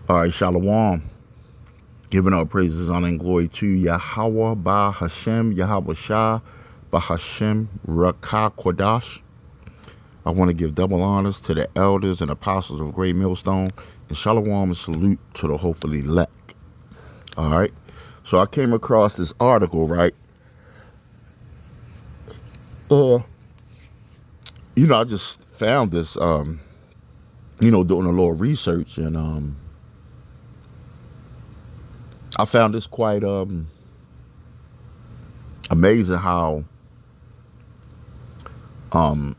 All right, Shalom. Giving all praises, honor, and glory to Yahweh, Ba Hashem, Yahweh Shah, Ba Hashem, Rakah Kodash. I want to give double honors to the elders and apostles of Great Millstone, and Shalom and salute to the hopefully elect. All right. So I came across this article, right? I just found this, doing a little research, and I found this quite amazing how a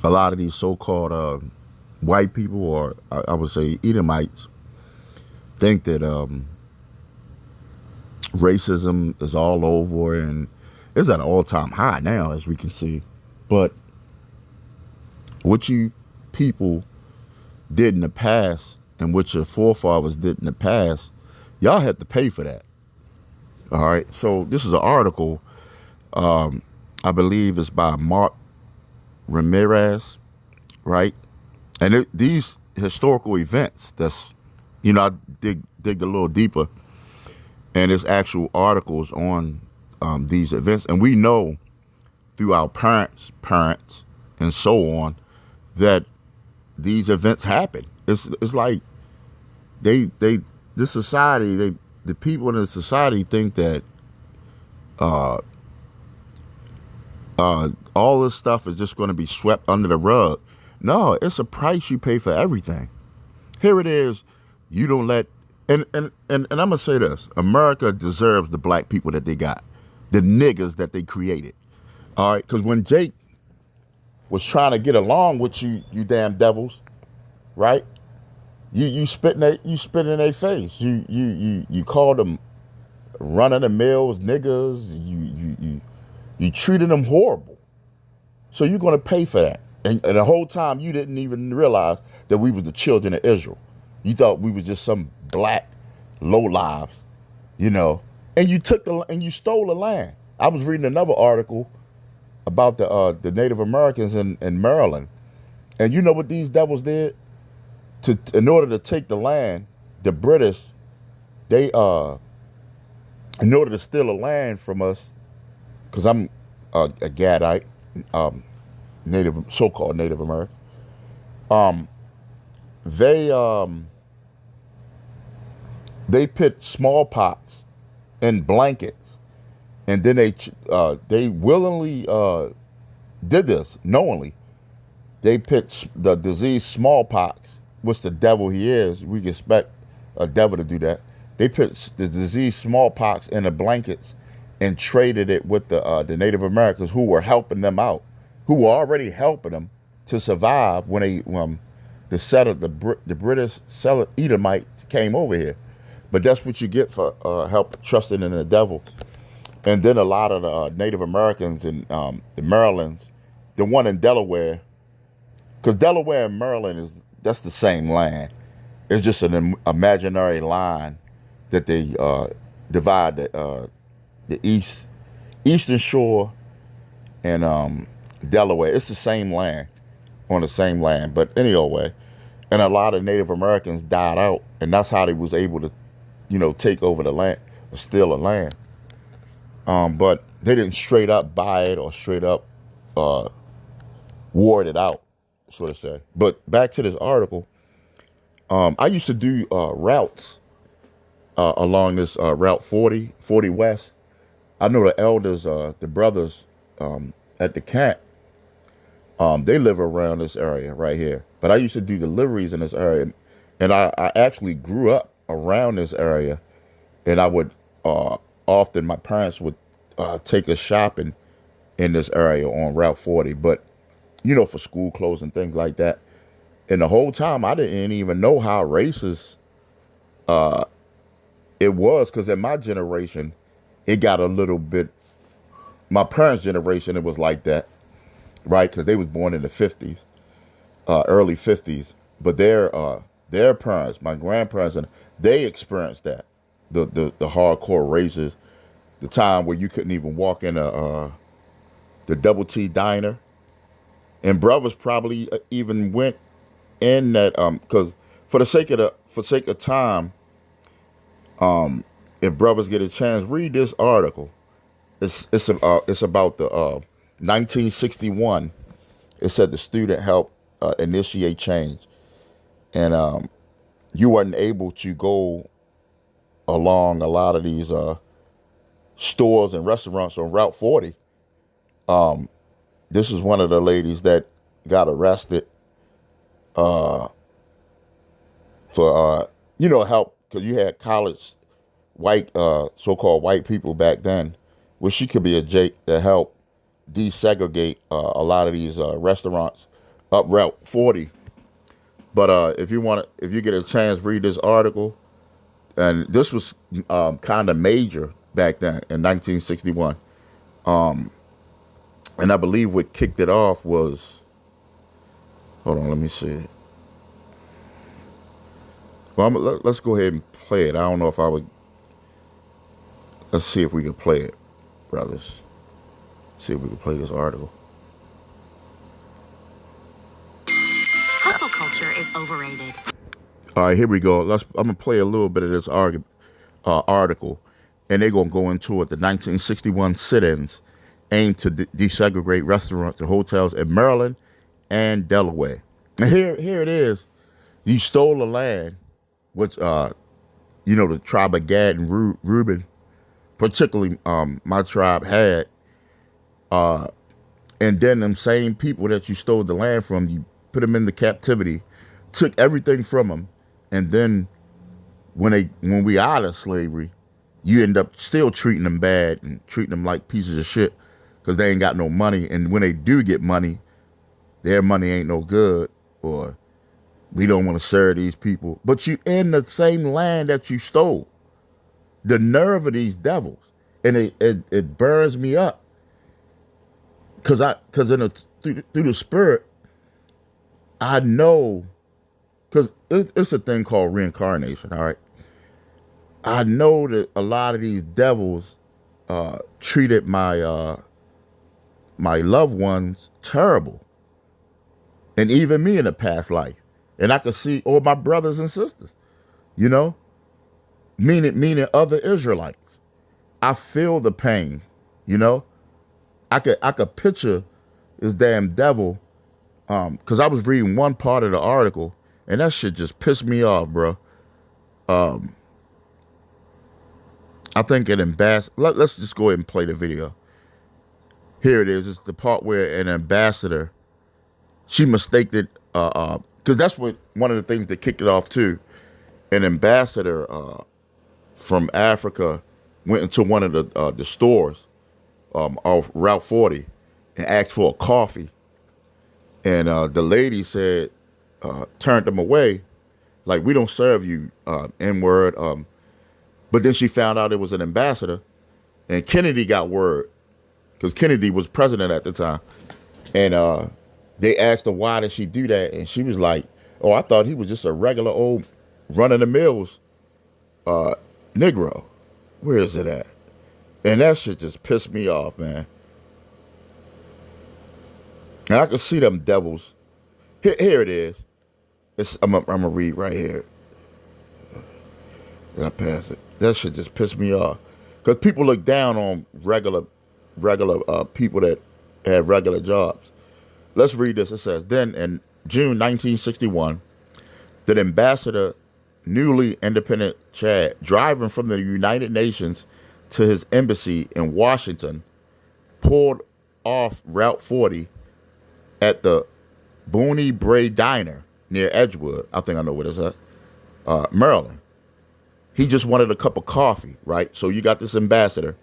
lot of these so-called white people, or I would say Edomites, think that racism is all over and it's at an all-time high now, as we can see. But what you people did in the past and what your forefathers did in the past, y'all have to pay for that. All right. So this is an article, I believe it's by Mark Ramirez, right? And these historical events, I dig a little deeper, and there's actual articles on these events, and we know through our parents, and so on, that these events happen. It's like the people in the society think that all this stuff is just going to be swept under the rug. No, it's a price you pay for everything. Here it is. You don't let, and I'm going to say this. America deserves the black people that they got, the niggas that they created. All right. Because when Jake was trying to get along with you damn devils, right? You spit in their face. You called them running the mills niggas. You treated them horrible. So you're going to pay for that. And the whole time you didn't even realize that we was the children of Israel. You thought we was just some black low lives, and you stole the land. I was reading another article about the Native Americans in Maryland. And you know what these devils did? In order to take the land, the British, they in order to steal the land from us, because I'm a Gadite, so-called Native American. They put smallpox in blankets, and then they willingly did this knowingly. They put the disease smallpox, which the devil he is. We expect a devil to do that. They put the disease smallpox in the blankets and traded it with the Native Americans who were helping them out, who were already helping them to survive when the British Edomites came over here. But that's what you get for help trusting in the devil. And then a lot of the Native Americans in the Marylands, the one in Delaware, because Delaware and Maryland that's the same land. It's just an imaginary line that they divide the eastern shore and Delaware. It's the same land, on the same land. But anyway, and a lot of Native Americans died out, and that's how they was able to, take over the land or steal the land. But they didn't straight up buy it or straight up ward it out, so to say. But back to this article, I used to do routes along this Route 40 West. I know the elders, the brothers at the camp, they live around this area right here. But I used to do deliveries in this area, and I actually grew up around this area, and I would often, my parents would take us shopping in this area on Route 40, but for school clothes and things like that. And the whole time I didn't even know how racist it was, because in my generation, it got a little bit, my parents' generation, it was like that, right? Because they was born in the 50s, early 50s. But their parents, my grandparents, and they experienced that, the hardcore races, the time where you couldn't even walk in the Double T diner, and brothers probably even went in that because For the sake of time, if brothers get a chance, read this article. It's about the 1961. It said the student helped initiate change, and you weren't able to go along a lot of these stores and restaurants on Route 40. This is one of the ladies that got arrested for help, because you had college white so-called white people back then. Well, she could be a Jake to help desegregate a lot of these restaurants up Route 40. But if you get a chance, read this article. And this was kind of major back then in 1961. And I believe what kicked it off was, hold on, let me see. Well, let's go ahead and play it. I don't know if I would. Let's see if we can play it, brothers. See if we can play this article. Hustle culture is overrated. All right, here we go. I'm gonna play a little bit of this article, and they're gonna go into it. The 1961 sit-ins aimed to desegregate restaurants and hotels in Maryland and Delaware. And here it is. You stole the land, which the tribe of Gad and Reuben, particularly my tribe had. And then them same people that you stole the land from, you put them into captivity, took everything from them, and then when we out of slavery, you end up still treating them bad and treating them like pieces of shit because they ain't got no money. And when they do get money, their money ain't no good, or we don't want to serve these people. But you in the same land that you stole. The nerve of these devils, and it burns me up. Cause through the spirit, I know, cause it's a thing called reincarnation. All right, I know that a lot of these devils treated my my loved ones terrible, and even me in a past life, and I could see, or my brothers and sisters, meaning other Israelites. I feel the pain, I could picture this damn devil, because I was reading one part of the article, and that shit just pissed me off, bro. I think an ambassador. Let's just go ahead and play the video. Here it is. It's the part where an ambassador, she mistaked, because that's what one of the things that kicked it off too. An ambassador from Africa went into one of the stores off Route 40 and asked for a coffee. And the lady said, turned them away, like, we don't serve you, N-word. But then she found out it was an ambassador, and Kennedy got word, because Kennedy was president at the time. And they asked her, why did she do that? And she was like, oh, I thought he was just a regular old run-of-the-mills Negro. Where is it at? And that shit just pissed me off, man. And I can see them devils. Here it is. I'm gonna read right here. Then I pass it. That shit just pissed me off. Because people look down on regular people that have regular jobs. Let's read this. It says, then in June 1961, the ambassador, newly independent Chad, driving from the United Nations to his embassy in Washington, pulled off Route 40 at the Booney Bray Diner near Edgewood. I think I know what it's at. Maryland. He just wanted a cup of coffee, right? So you got this ambassador.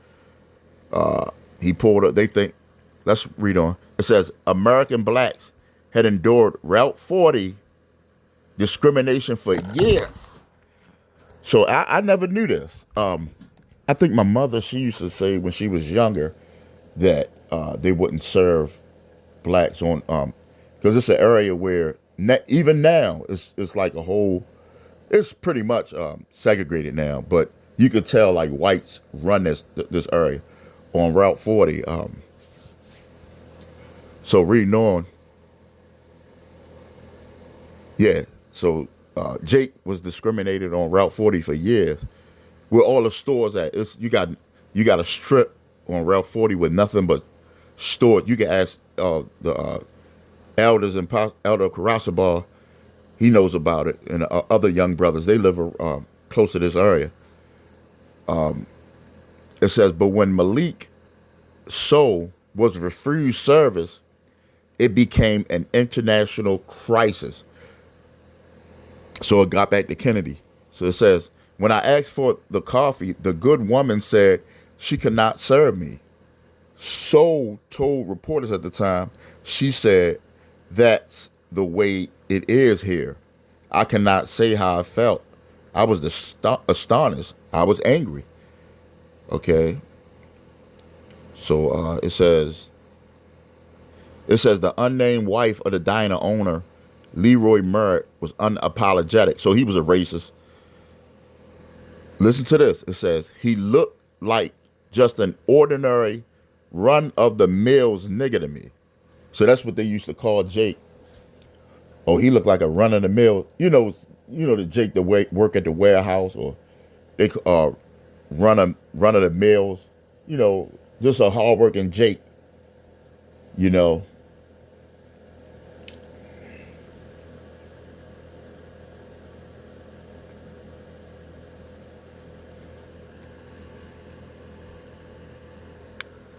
He pulled up. They think, let's read on. It says, American blacks had endured Route 40 discrimination for years. So I never knew this. I think my mother, she used to say when she was younger that they wouldn't serve blacks on, because it's an area where even now it's like a whole, it's pretty much segregated now, but you could tell like whites run this area on Route 40. So reading on, yeah. So Jake was discriminated on Route 40 for years. Where all the stores at? You got a strip on Route 40 with nothing but stores. You can ask the elders in Elder Karasabah. He knows about it, and other young brothers. They live close to this area. It says, but when Malik Soul was refused service, it became an international crisis. So it got back to Kennedy. So it says, when I asked for the coffee, the good woman said she could not serve me. Soul told reporters at the time, she said, that's the way it is here. I cannot say how I felt. I was astonished. I was angry. Okay. So it says the unnamed wife of the diner owner, Leroy Merritt, was unapologetic. So he was a racist. Listen to this. It says, he looked like just an ordinary run-of-the-mills nigger to me. So that's what they used to call Jake. Oh, he looked like a run-of-the-mill. You know the Jake that work at the warehouse, or they run-of-the-mills. You know, just a hard-working Jake. You know.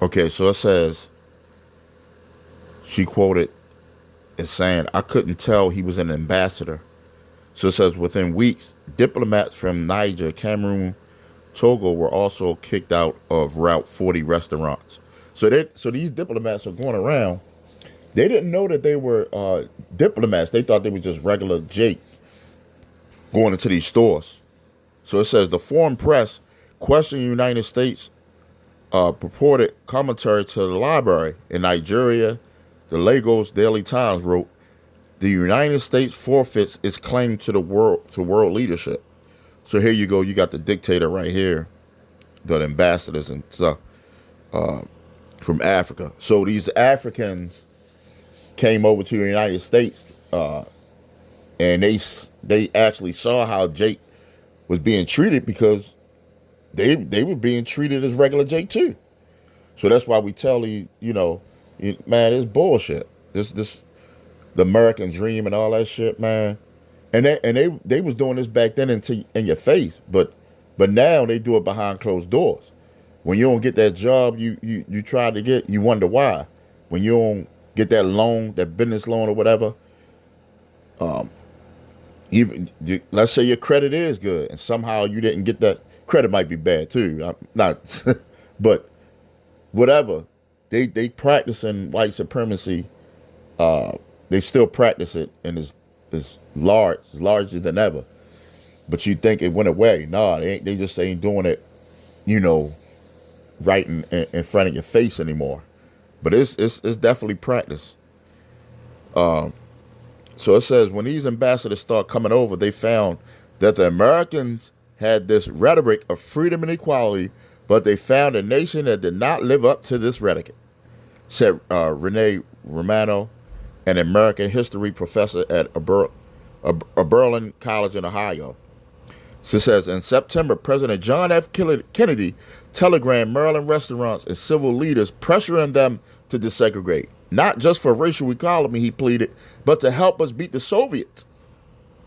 Okay, so it says, she quoted as saying, I couldn't tell he was an ambassador. So it says, within weeks, diplomats from Niger, Cameroon, Togo were also kicked out of Route 40 restaurants. So these diplomats are going around. They didn't know that they were diplomats. They thought they were just regular Jake going into these stores. So it says, the foreign press questioned the United States purported commentary to the library in Nigeria. The Lagos Daily Times wrote, the United States forfeits its claim to world leadership. So here you go. You got the dictator right here, the ambassadors and stuff from Africa. So these Africans came over to the United States, and they actually saw how Jake was being treated, because they were being treated as regular Jake too. So that's why we tell you, man, it's bullshit. This the American dream and all that shit, man. And they was doing this back then in your face, but now they do it behind closed doors. When you don't get that job you tried to get, you wonder why. When you don't get that loan, that business loan or whatever, let's say your credit is good and somehow you didn't get that. Credit might be bad too. I'm not, but whatever. They practicing white supremacy. They still practice it, and it's larger than ever. But you think it went away? No, they just ain't doing it, right in front of your face anymore. But it's definitely practice. So it says, when these ambassadors start coming over, they found that the Americans had this rhetoric of freedom and equality, but they found a nation that did not live up to this rhetoric, said Renee Romano, an American history professor at Oberlin College in Ohio. So it says, in September, President John F. Kennedy telegrammed Maryland restaurants and civil leaders, pressuring them to desegregate. Not just for racial equality, he pleaded, but to help us beat the Soviets.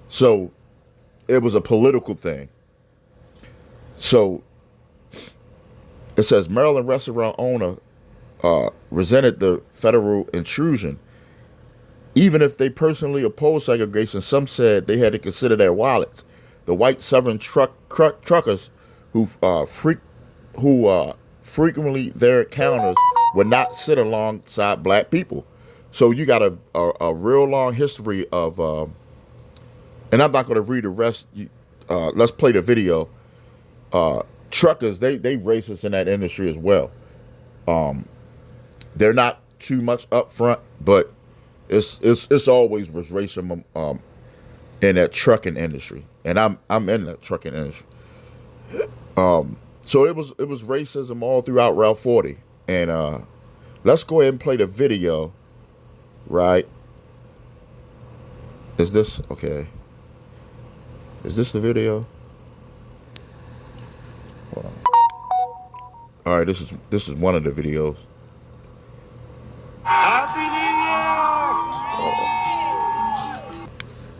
So it was a political thing. So it says, Maryland restaurant owner resented the federal intrusion. Even if they personally opposed segregation, some said they had to consider their wallets. The white Southern truckers who frequently their counters would not sit alongside black people. So you got a real long history of, and I'm not going to read the rest. Let's play the video. Truckers, they racist in that industry as well. They're not too much up front, but it's always was racism in that trucking industry, and I'm in that trucking industry. So it was racism all throughout Route 40, and let's go ahead and play the video. Right? Is this okay? Is this the video? Hold on. All right, this is one of the videos.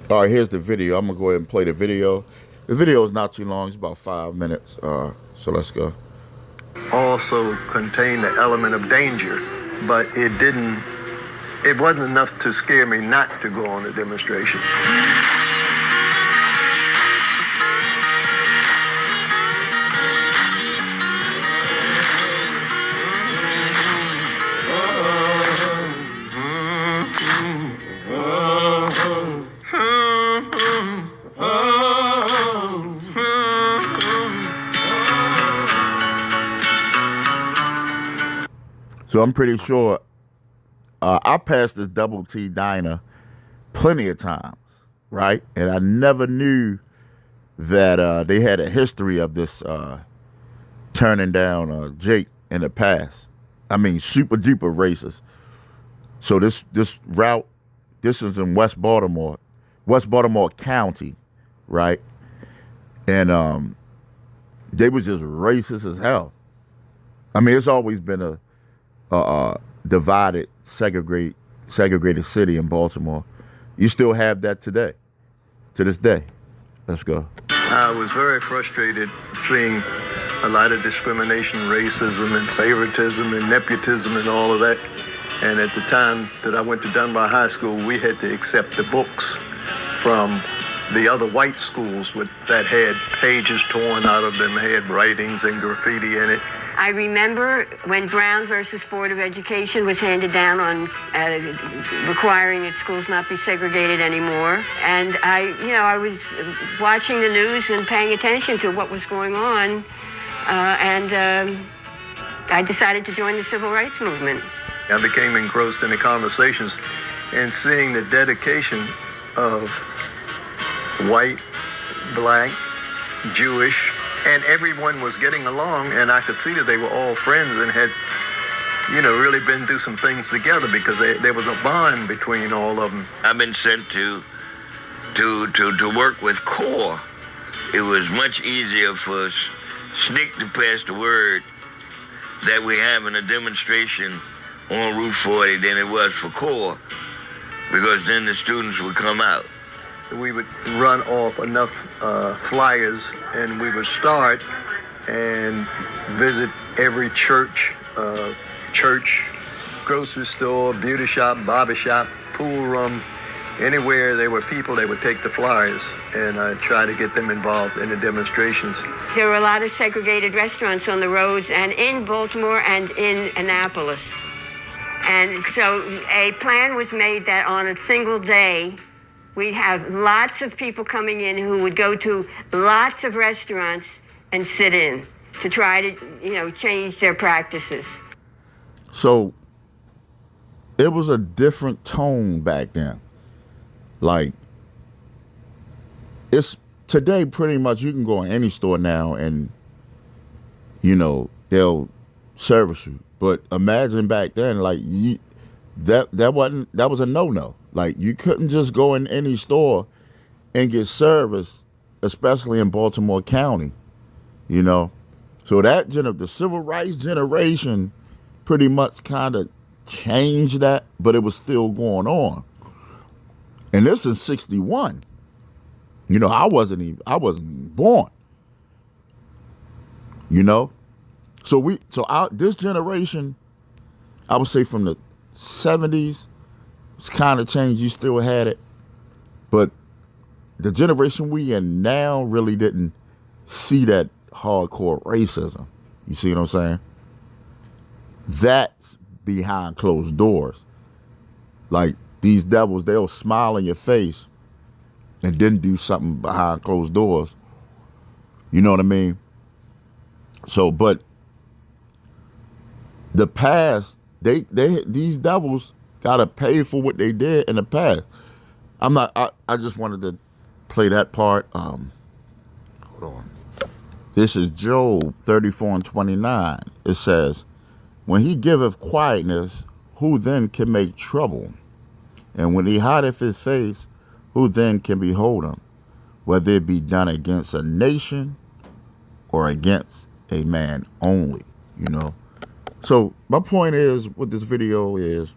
All right, here's the video. I'm gonna go ahead and play the video. The video is not too long; it's about 5 minutes. So let's go. Also contained the element of danger, but it wasn't enough to scare me not to go on the demonstration. So I'm pretty sure I passed this Double T diner plenty of times, right? And I never knew that they had a history of this turning down Jake in the past. I mean, super duper racist. So this route, this is in West Baltimore County, right? And they was just racist as hell. I mean, it's always been a divided, segregated city in Baltimore. You still have that today, to this day. Let's go. I was very frustrated seeing a lot of discrimination, racism, and favoritism, and nepotism, and all of that. And at the time that I went to Dunbar High School, we had to accept the books from the other white schools that had pages torn out of them, had writings and graffiti in it. I remember when Brown versus Board of Education was handed down on requiring that schools not be segregated anymore. And I was watching the news and paying attention to what was going on. And I decided to join the civil rights movement. I became engrossed in the conversations and seeing the dedication of white, black, Jewish, and everyone was getting along, and I could see that they were all friends and had, really been through some things together because there was a bond between all of them. I've been sent to work with CORE. It was much easier for SNCC to pass the word that we're having a demonstration on Route 40 than it was for CORE, because then the students would come out. We would run off enough flyers, and we would start and visit every church, grocery store, beauty shop, barber shop, pool room. Anywhere there were people, they would take the flyers and try to get them involved in the demonstrations. There were a lot of segregated restaurants on the roads and in Baltimore and in Annapolis. And so a plan was made that on a single day, we'd have lots of people coming in who would go to lots of restaurants and sit in to try to, change their practices. So it was a different tone back then. Like, it's today pretty much you can go in any store now and, they'll service you. But imagine back then, like, that was a no-no. Like, you couldn't just go in any store and get service, especially in Baltimore County, So the civil rights generation pretty much kind of changed that, but it was still going on. And this is 61. I wasn't even born. So this generation, I would say from the 70s, it's kind of changed. You still had it. But the generation we in now really didn't see that hardcore racism. You see what I'm saying? That's behind closed doors. Like, these devils, they'll smile in your face and then do something behind closed doors. You know what I mean? So, but the past, these devils gotta pay for what they did in the past. I just wanted to play that part. Hold on. This is Job 34:29. It says, when he giveth quietness, who then can make trouble? And when he hideth his face, who then can behold him? whether it be done against a nation or against a man only, you know. So my point is, with this video is,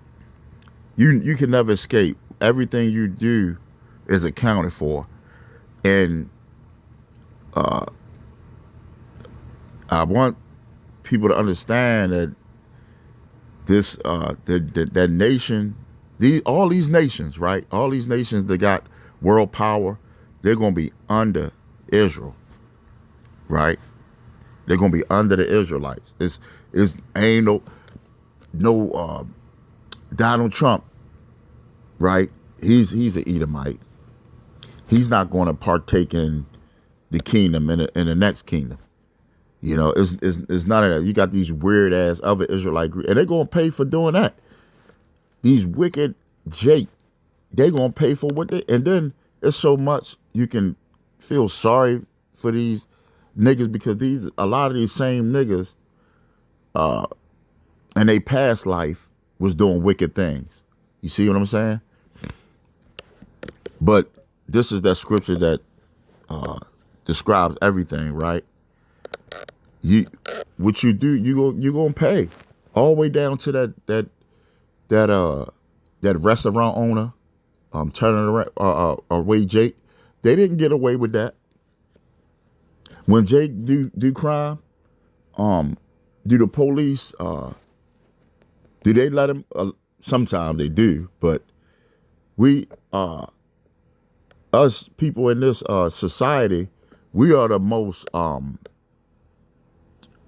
you can never escape. Everything you do is accounted for. And I want people to understand that this that nation, all these nations, right? All these nations that got world power, they're gonna be under Israel, right? They're gonna be under the Israelites. It's ain't no Donald Trump, right? He's an Edomite. He's not going to partake in the kingdom in the next kingdom. You know, it's none of that. You got these weird ass other Israelite groups, and they're gonna pay for doing that. These wicked Jake, they're gonna pay for what they, and then it's so much you can feel sorry for these niggas, because a lot of these same niggas, in their past life was doing wicked things. You see what I'm saying? But this is that scripture that describes everything, right? What you do, you gonna pay all the way down to that restaurant owner, turning around away Jake. They didn't get away with that. When Jake do crime, do the police do they let him? Sometimes they do, but we us people in this society, we are the most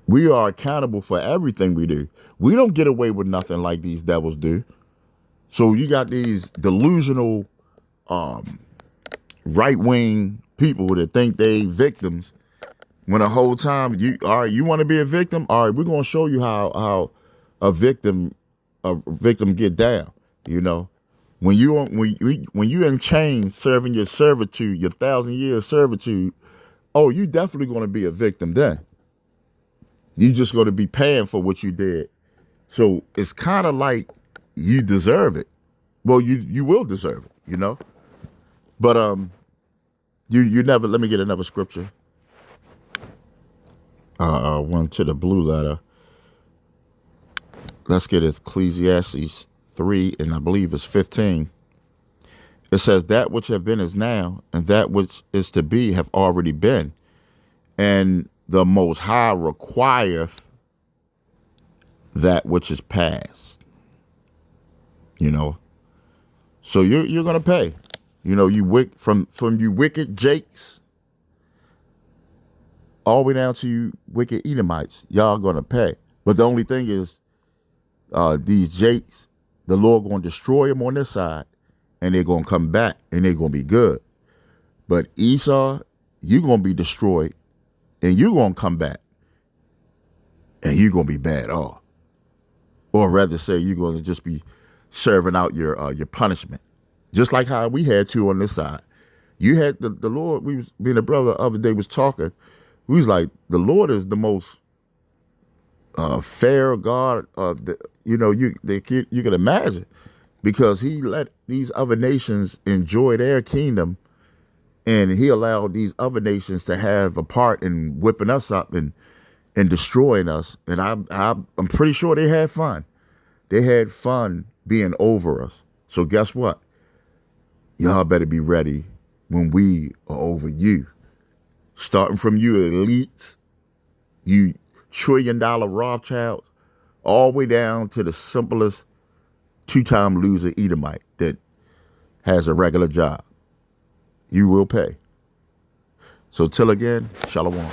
we are accountable for everything we do. We don't get away with nothing like these devils do. So you got these delusional right-wing people that think they victims, when the whole time you want to be a victim? All right, we're gonna show you how a victim get down. You know, when you in chains serving your servitude, your 1,000-year servitude, oh, you definitely gonna be a victim then. You just gonna be paying for what you did. So it's kind of like you deserve it. Well, you will deserve it, you know. But you never. Let me get another scripture. One to the blue letter. Let's get Ecclesiastes 3, and I believe it's 15. It says, that which have been is now, and that which is to be have already been. And the Most High requireth that which is past. You know. So you're gonna pay. You know, from you wicked Jakes all the way down to you wicked Edomites, y'all gonna pay. But the only thing is, these Jakes, the Lord gonna destroy them on this side, and they're gonna come back, and they're gonna be good. But Esau, you're gonna be destroyed, and you're gonna come back, and you're gonna be bad off. Or rather say, you're gonna just be serving out your punishment. Just like how we had to on this side. You had the Lord, me and a brother the other day was talking, we was like, the Lord is the most fair God, you can imagine, because he let these other nations enjoy their kingdom, and he allowed these other nations to have a part in whipping us up and destroying us. And I'm pretty sure they had fun. They had fun being over us. So guess what? Y'all better be ready when we are over you. Starting from you elites, you $1 trillion Rothschild, all the way down to the simplest two-time loser Edomite that has a regular job. You will pay. So till again, shalom.